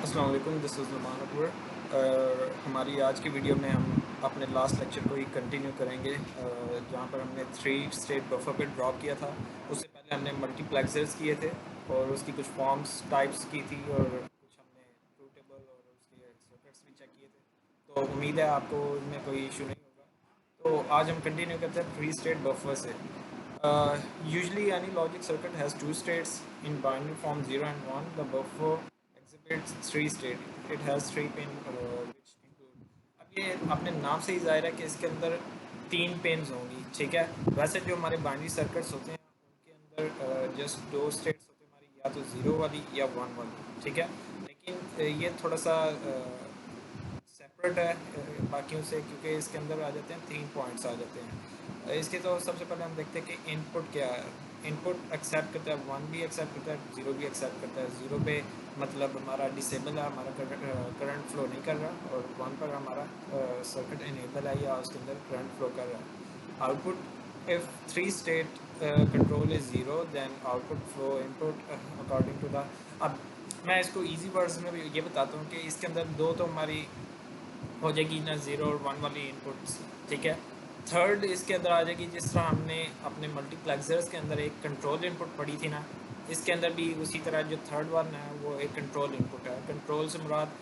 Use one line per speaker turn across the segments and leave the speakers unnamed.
अस्सलाम वालेकुम, this is Numan Akbar. हमारी आज की वीडियो में हम अपने लास्ट लेक्चर को ही कंटिन्यू करेंगे, जहाँ पर हमने थ्री स्टेट बफर पे ड्रॉप किया था। उससे पहले हमने मल्टीप्लेक्सर्स किए थे और उसकी कुछ फॉर्म्स टाइप्स की थी और कुछ हमने ट्रूथ टेबल और उसके सर्किट्स भी चेक किए थे। तो उम्मीद है आपको इनमें कोई इशू नहीं होगा। तो आज हम कंटिन्यू करते हैं थ्री स्टेट बफर से। Usually any logic circuit has two states in binary form 0 and 1. The buffer exhibits three state. It has three pin which include. अब ये अपने नाम से ही जाहिर है कि इसके अंदर तीन पिन्स होंगी, ठीक है। वैसे जो हमारे बाइनरी सर्किट्स होते हैं उनके अंदर जस्ट दो स्टेट्स होते हैं हमारी, या तो ज़ीरो वाली या वन वाली, ठीक है। लेकिन ये थोड़ा सा सेपरेट है बाकियों से, क्योंकि इसके अंदर आ जाते हैं तीन पॉइंट्स आ जाते हैं। इसके तो सबसे पहले हम देखते हैं कि इनपुट क्या है। इनपुट एक्सेप्ट करता है, वन भी एक्सेप्ट करता है, ज़ीरो भी एक्सेप्ट करता है। ज़ीरो पे मतलब हमारा डिसेबल है, हमारा करंट फ्लो नहीं कर रहा, और वन पर हमारा सर्किट इनेबल है या उसके अंदर करंट फ्लो कर रहा है। Output if three state control is zero then output flow input according to the. अब मैं इसको इजी वर्ड्स में भी ये बताता हूँ कि इसके अंदर दो तो हमारी हो जाएगी ना, ज़ीरो और वन वाली इनपुट्स, ठीक है। थर्ड इसके अंदर आ जाएगी, जिस तरह हमने अपने मल्टीप्लेक्सर्स के अंदर एक कंट्रोल इनपुट पढ़ी थी ना, इसके अंदर भी उसी तरह जो थर्ड वन है वो एक कंट्रोल इनपुट है। कंट्रोल से मुराद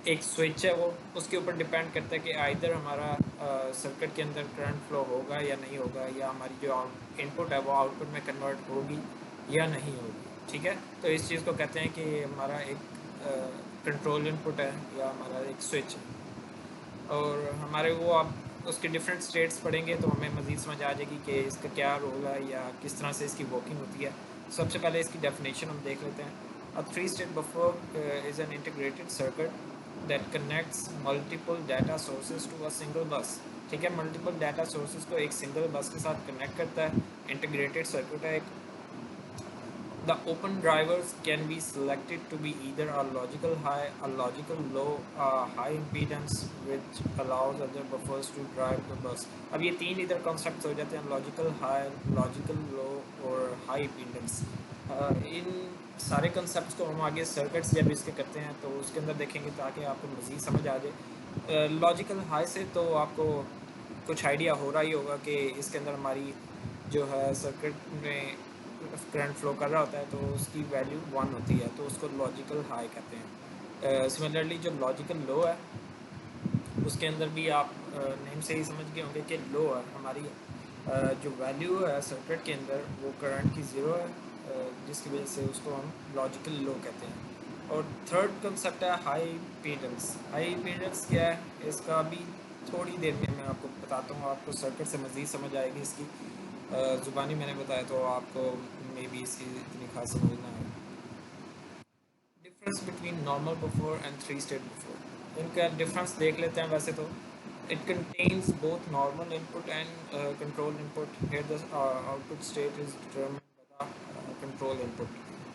एक स्विच है, वो उसके ऊपर डिपेंड करता है कि आइदर हमारा सर्किट के अंदर करंट फ्लो होगा या नहीं होगा, या हमारी जो इनपुट है वो आउटपुट में कन्वर्ट होगी या नहीं होगी, ठीक है। तो इस चीज़ को कहते हैं कि हमारा एक कंट्रोल इनपुट है या हमारा एक स्विच है। और हमारे वो आप उसके डिफरेंट स्टेट्स पढ़ेंगे तो हमें मज़ीद समझ आ जाएगी कि इसका क्या रोल है या किस तरह से इसकी वर्किंग होती है। सबसे पहले इसकी डेफिनेशन हम देख लेते हैं। A three state buffer is an integrated circuit that connects multiple data sources to a single bus, ठीक है। मल्टीपल डाटा सोर्सेज को एक सिंगल बस के साथ कनेक्ट करता है। इंटीग्रेटेड सर्किट है एक। The open drivers can be selected to be either a logical high, a logical low, a high impedance which allows other buffers to drive the bus. अब ये तीन इधर कॉन्सेप्ट हो जाते हैं, लॉजिकल हाई, लॉजिकल लो और हाई इम्पीडेंस। इन सारे concepts को हम आगे सर्किट्स जब इसके करते हैं तो उसके अंदर देखेंगे ताकि आपको मज़ीद समझ आ जाए। लॉजिकल हाई से तो आपको कुछ आइडिया हो रहा ही होगा कि इसके अंदर हमारी जो है सर्किट में करंट फ्लो कर रहा होता है तो उसकी वैल्यू वन होती है, तो उसको लॉजिकल हाई कहते हैं। सिमिलरली जो लॉजिकल लो है उसके अंदर भी आप नेम से ही समझ गए होंगे कि लो है हमारी जो वैल्यू है सर्किट के अंदर वो करंट की ज़ीरो है, जिसकी वजह से उसको हम लॉजिकल लो कहते हैं। और थर्ड कंसेप्ट है हाई इम्पीडेंस। हाई इम्पीडेंस क्या है इसका भी थोड़ी देर में मैं आपको बताता हूँ, आपको सर्किट से मज़ीद समझ आएगी। इसकी ज़ुबानी मैंने बताया तो आपको मे बी इसकी इतनी खास समझ ना आए। Difference between normal buffer and three state buffer, इनका डिफरेंस देख लेते हैं। वैसे तो it contains both normal input and control input. Here the output state is determined by the control input,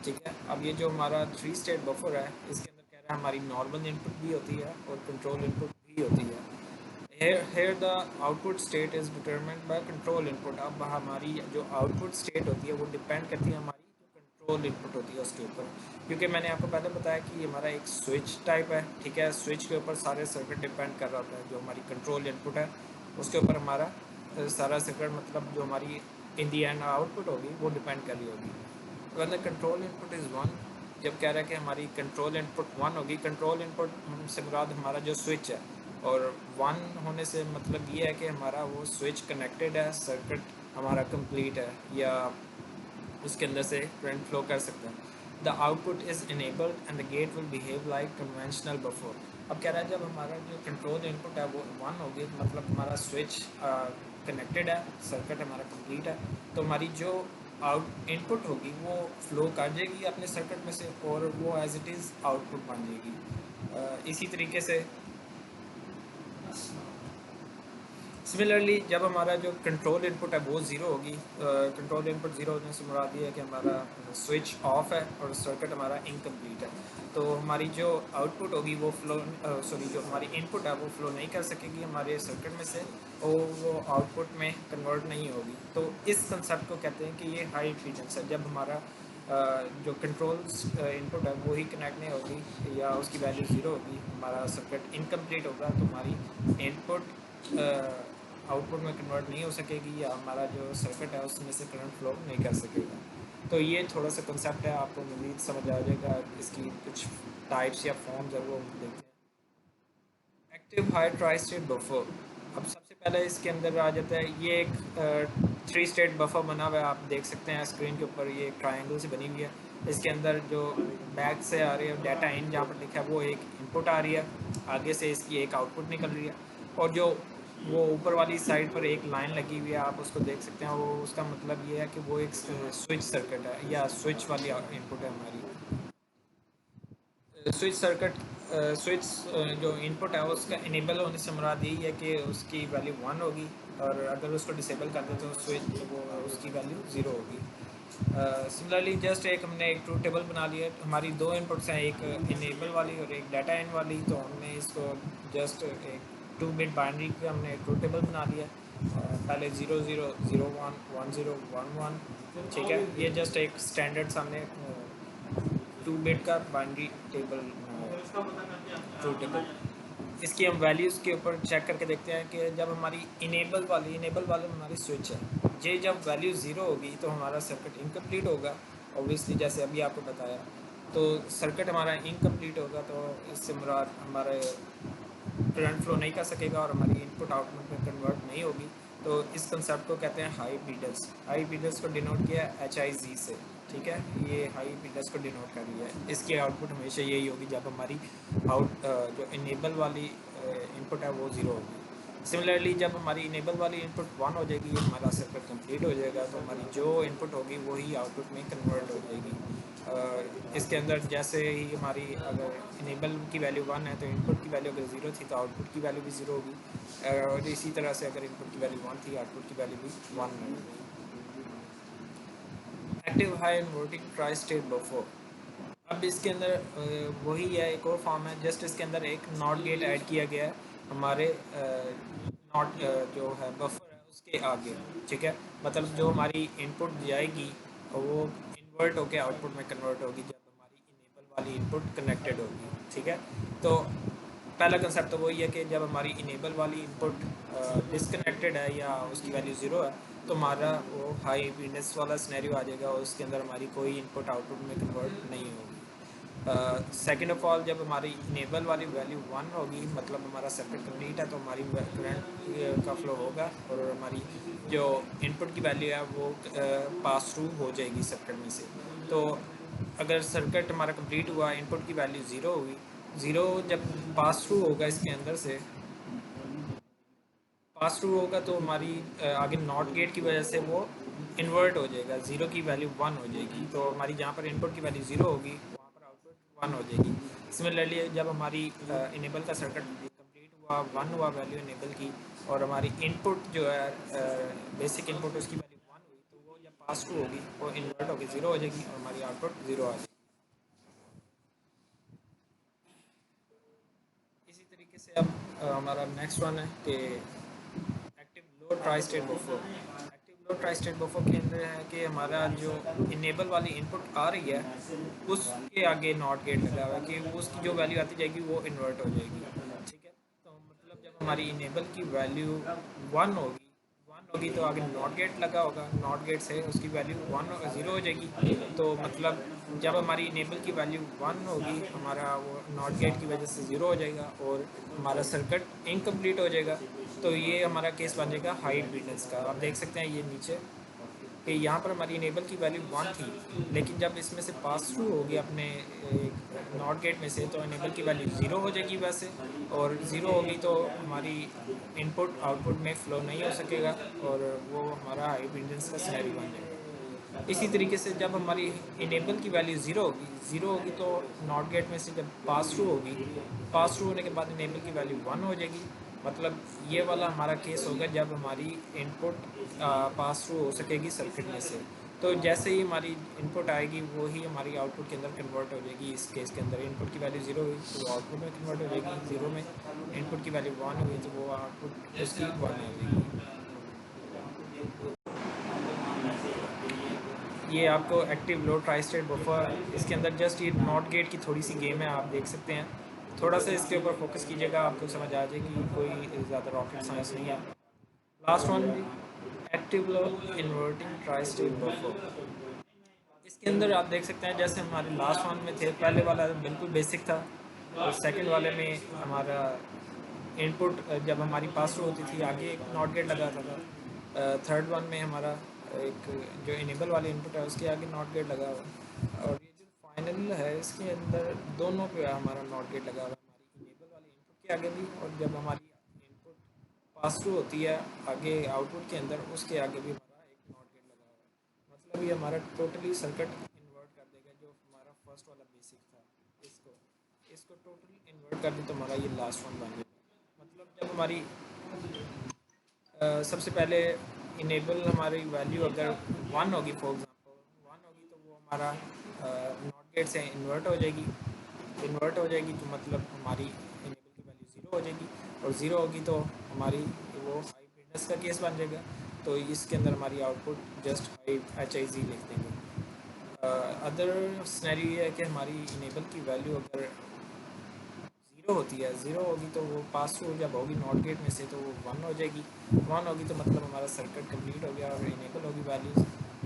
ठीक है। अब ये जो हमारा थ्री स्टेट बफर है इसके अंदर कह रहा है हमारी नॉर्मल इनपुट भी होती है और कंट्रोल इनपुट भी होती है। Here the output state is determined by control input। अब हमारी जो आउटपुट स्टेट होती है वो डिपेंड करती है हमारी जो कंट्रोल इनपुट होती है उसके ऊपर। क्योंकि मैंने आपको पहले बताया कि हमारा एक स्विच टाइप है, ठीक है। स्विच के ऊपर सारे सर्किट डिपेंड कर रहा होता है। जो हमारी कंट्रोल इनपुट है उसके ऊपर हमारा सारा सर्किट, मतलब जो हमारी इन दी एंड आउटपुट होगी वो डिपेंड कर रही होगी। when the control input is one, जब कह रहा है कि हमारी कंट्रोल इनपुट वन होगी, कंट्रोल इनपुट से मुराद हमारा जो स्विच है, और वन होने से मतलब ये है कि हमारा वो स्विच कनेक्टेड है, सर्किट हमारा कंप्लीट है या उसके अंदर से करंट फ्लो कर सकते हैं। The output is enabled and the gate will behave like conventional buffer. अब कह रहा है जब हमारा जो कंट्रोल इनपुट है वो वन होगी, मतलब हमारा स्विच कनेक्टेड है, सर्किट हमारा कंप्लीट है, तो हमारी जो आउट इनपुट होगी वो फ्लो कर जाएगी अपने सर्किट में से और वो एज इट इज़ आउटपुट बन जाएगी। इसी तरीके से सिमिलरली जब हमारा जो कंट्रोल इनपुट है वो ज़ीरो होगी, कंट्रोल इनपुट ज़ीरो होने से मुराद ये है कि हमारा स्विच ऑफ है और सर्किट हमारा इनकम्प्लीट है, तो हमारी जो आउटपुट होगी वो फ्लो सॉरी जो हमारी इनपुट है वो फ्लो नहीं कर सकेगी हमारे सर्किट में से और वो आउटपुट में कन्वर्ट नहीं होगी। तो इस कंसेप्ट को कहते हैं कि ये हाई इम्पीडेंस है। जब हमारा जो कंट्रोल्स इनपुट है वो ही कनेक्ट नहीं होगी या उसकी वैल्यू ज़ीरो होगी, हमारा सर्किट इनकम्प्लीट होगा, तो हमारी इनपुट आउटपुट में कन्वर्ट नहीं हो सकेगी या हमारा जो सर्किट है उसमें से करंट फ्लो नहीं कर सकेगा। तो ये थोड़ा सा कंसेप्ट है, आपको मज़ीद समझ आ जाएगा। इसकी कुछ टाइप्स या फॉर्म्स है वो हम देखते हैं। Active high tri state buffer. अब सबसे पहले इसके अंदर आ जाता है, ये एक 3 स्टेट बफर बना हुआ है, आप देख सकते हैं स्क्रीन के ऊपर, ये एक ट्रायंगल से बनी हुई है। इसके अंदर जो बैक से आ रही है डाटा इन जहाँ पर लिखा है वो एक इनपुट आ रही है, आगे से इसकी एक आउटपुट निकल रही है, और जो वो ऊपर वाली साइड पर एक लाइन लगी हुई है आप उसको देख सकते हैं, वो उसका मतलब ये है कि वो एक स्विच सर्किट है या स्विच वाली इनपुट है हमारी। स्विच सर्किट स्विच जो इनपुट है उसका इनेबल होने से मुराद यही है कि उसकी वैल्यू 1 होगी, और अगर उसको डिसेबल कर दे तो स्विच वो उसकी वैल्यू 0 होगी। सिमिलरली जस्ट एक हमने एक ट्रूथ टेबल बना लिया, हमारी दो इनपुट्स हैं, एक इनेबल वाली और एक डाटा इन वाली, तो हमने इसको जस्ट एक 2 बिट बाइनरी का हमने एक ट्रूथ टेबल बना लिया। पहले 0001 1011, ठीक है, ये जस्ट एक स्टैंडर्ड सामने 2 बिट का बाइनरी टेबल ट्रूथ टेबल। इसकी हम वैल्यूज़ के ऊपर चेक करके देखते हैं कि जब हमारी इनेबल वाली हमारी स्विच है, ये जब वैल्यू ज़ीरो होगी तो हमारा सर्किट इनकम्प्लीट होगा। ऑब्वियसली जैसे अभी आपको बताया, तो सर्किट हमारा इनकम्प्लीट होगा, तो इससे मुराद हमारे करंट फ्लो नहीं कर सकेगा और हमारी इनपुट आउटपुट में कन्वर्ट नहीं होगी। तो इस कंसेप्ट को कहते हैं हाई इम्पीडेंस। हाई इम्पीडेंस को डिनोट किया HIZ से, ठीक है, ये हाई इम्पीडेंस को डिनोट कर रही है। इसकी आउटपुट हमेशा यही होगी जब हमारी जो इनेबल वाली इनपुट है वो ज़ीरो होगी। सिमिलरली जब हमारी इनेबल वाली इनपुट 1 हो जाएगी, हमारा सर्किट कंप्लीट हो जाएगा, तो हमारी जो इनपुट होगी वही आउटपुट में कन्वर्ट हो जाएगी। इसके अंदर जैसे ही हमारी अगर इनेबल की वैल्यू 1 है तो इनपुट की वैल्यू अगर 0 थी तो आउटपुट की वैल्यू भी 0 होगी, और इसी तरह से अगर इनपुट की वैल्यू 1 थी आउटपुट की वैल्यू भी 1 होगी। Active high inverting tri state buffer. अब इसके अंदर वही है, एक और फॉर्म है, जस्ट इसके अंदर एक नॉट गेट ऐड किया गया है हमारे नॉट जो है बफर है उसके आगे, ठीक है, मतलब जो हमारी इनपुट जाएगी वो इन्वर्ट होकर आउटपुट में कन्वर्ट होगी जब हमारी इनेबल वाली इनपुट कनेक्टेड होगी, ठीक है। तो पहला कंसेप्ट तो वही है कि जब हमारी इनेबल वाली इनपुट डिसकनेक्टेड है या उसकी वैल्यू ज़ीरो है, तो हमारा वो हाई इम्पीडेंस वाला सिनेरियो आ जाएगा और उसके अंदर हमारी कोई इनपुट आउटपुट में कन्वर्ट नहीं होगी। सेकेंड ऑफ ऑल जब हमारी इनेबल वाली वैल्यू 1 होगी, मतलब हमारा सर्किट कंप्लीट है, तो हमारी करंट का फ्लो होगा और हमारी जो इनपुट की वैल्यू है वो पास थ्रू हो जाएगी सर्किट में से। तो अगर सर्किट हमारा कंप्लीट हुआ, इनपुट की वैल्यू 0 होगी, 0 जब पास थ्रू होगा इसके अंदर से पास थ्रू होगा तो हमारी आगे नॉट गेट की वजह से वो इन्वर्ट हो जाएगा, 0 की वैल्यू 1 हो जाएगी, तो हमारी जहाँ पर इनपुट की वैल्यू 0 होगी वहाँ पर आउटपुट 1 हो जाएगी। सिमिलरली जब हमारी इनेबल का सर्किट कंप्लीट हुआ, 1 हुआ वैल्यू इनेबल की, और हमारी इनपुट जो है बेसिक इनपुट उसकी वैल्यू 1 हुई, तो वो जब पास थ्रू होगी वो इन्वर्ट होगी 0 हो जाएगी और हमारी आउटपुट 0 आ जाएगी। इसी तरीके से अब हमारा नेक्स्ट वन है कि active low tri state buffer. Active low tri state buffer के अंदर है कि हमारा जो इनेबल वाली इनपुट आ रही है उसके आगे नॉट गेट लगा हुआ है कि वो उसकी जो वैल्यू आती जाएगी वो इन्वर्ट हो जाएगी, ठीक है। तो मतलब जब हमारी इनेबल की वैल्यू 1 होगी, तो आगे नॉट गेट लगा होगा, नॉट गेट से उसकी वैल्यू 0 हो जाएगी, तो मतलब जब हमारी इनेबल की वैल्यू 1 होगी हमारा वो नॉट गेट की वजह से 0 हो जाएगा और हमारा सर्किट इनकम्प्लीट हो जाएगा। तो ये हमारा केस बन जाएगा हाई इम्पीडेंस का। आप देख सकते हैं ये नीचे कि यहाँ पर हमारी इनेबल की वैल्यू 1 थी, लेकिन जब इसमें से पास थ्रू होगी अपने नॉट गेट में से तो इनेबल की वैल्यू 0 हो जाएगी वैसे, और 0 होगी तो हमारी इनपुट आउटपुट में फ़्लो नहीं हो सकेगा और वो हमारा हाई इम्पीडेंस का सिनेरियो बन जाएगा। इसी तरीके से जब हमारी इनेबल की वैल्यू 0 होगी तो नॉट गेट में से जब पास थ्रू होगी, पास थ्रू होने के बाद इनेबल की वैल्यू 1 हो जाएगी, मतलब ये वाला हमारा केस होगा जब हमारी इनपुट पास थ्रू हो सकेगी सर्किट में से। तो जैसे ही हमारी इनपुट आएगी वो ही हमारी आउटपुट के अंदर कन्वर्ट हो जाएगी। इस केस के अंदर इनपुट की वैल्यू 0 हुई तो वो आउटपुट में कन्वर्ट हो जाएगी 0 में, इनपुट की वैल्यू 1 हुई तो वो आउटपुट उसकी 1 हो जाएगी। ये आपको active low tri state buffer, इसके अंदर जस्ट ये नॉट गेट की थोड़ी सी गेम है, आप देख सकते हैं। थोड़ा सा इसके ऊपर फोकस कीजिएगा, आपको समझ आ जाएगी, कोई ज़्यादा रॉकेट साइंस नहीं है। Last one, active low inverting tri state buffer. इसके अंदर आप देख सकते हैं जैसे हमारे लास्ट वन में थे, पहले वाला बिल्कुल बेसिक था और सेकंड वाले में हमारा इनपुट जब हमारी पास थ्रू होती थी आगे एक नॉट गेट लगा था। थर्ड वन में हमारा एक जो इनेबल वाली इनपुट है उसके आगे नॉट गेट लगा हुआ है, और ये जो फाइनल है इसके अंदर दोनों पे हमारा नॉट गेट लगा हुआ है, हमारी इनेबल वाली इनपुट के आगे भी, और जब हमारी इनपुट पास थ्रू होती है आगे आउटपुट के अंदर उसके आगे भी हमारा एक नॉट गेट लगा हुआ है। मतलब ये हमारा टोटली सर्किट इन्वर्ट कर देगा, जो हमारा फर्स्ट वाला बेसिक था इसको इसको टोटली इन्वर्ट कर दी तो हमारा ये लास्ट वन बन जाएगा। मतलब जब हमारी सबसे पहले इनेबल हमारी वैल्यू अगर वन होगी, फॉर एग्जांपल वन होगी, तो वो हमारा नॉट गेट से इन्वर्ट हो जाएगी। इन्वर्ट हो जाएगी तो मतलब हमारी इनेबल की वैल्यू ज़ीरो हो जाएगी, और ज़ीरो होगी तो हमारी वो हाई ब्राइटनेस का केस बन जाएगा। तो इसके अंदर हमारी आउटपुट जस्ट हाई HIZ लिख देंगे। अदर स्नैरियो ये है कि हमारी इनेबल की वैल्यू अगर ज़ीरो होती है, ज़ीरो होगी तो वो पास थ्रू जब होगी नॉट गेट में से तो वो वन हो जाएगी। वन होगी तो मतलब हमारा सर्किट कंप्लीट हो गया और इनेबल होगी वैल्यूज़।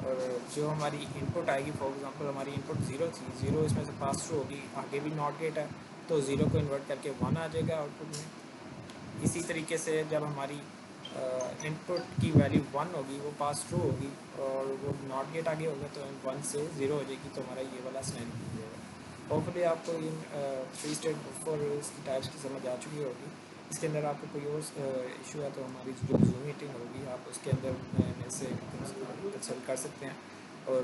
और जो हमारी इनपुट आएगी, फॉर एग्जांपल हमारी इनपुट ज़ीरो थी, ज़ीरो इसमें से पास थ्रू होगी, आगे भी नॉट गेट है तो ज़ीरो को इन्वर्ट करके वन आ जाएगा आउटपुट में। इसी तरीके से जब हमारी इनपुट की वैल्यू वन होगी, वो पास थ्रू होगी और वो नॉट गेट आगे होगा तो वन से ज़ीरो हो जाएगी, तो हमारा ये वाला स्नैरियो हो जाएगा। होपफुली आपको इन थ्री स्टेट बफर इसकी टाइप्स की समझ आ चुकी होगी। इसके अंदर आपको कोई और इशू है तो हमारी जो जूम मीटिंग होगी आप उसके अंदर मेरे से कंसल्ट कर सकते हैं, और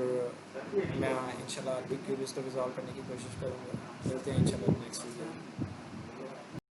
मैं इंशाल्लाह आपकी क्यूरीज को रिजॉल्व करने की कोशिश करूँगा। मिलते हैं इंशाल्लाह।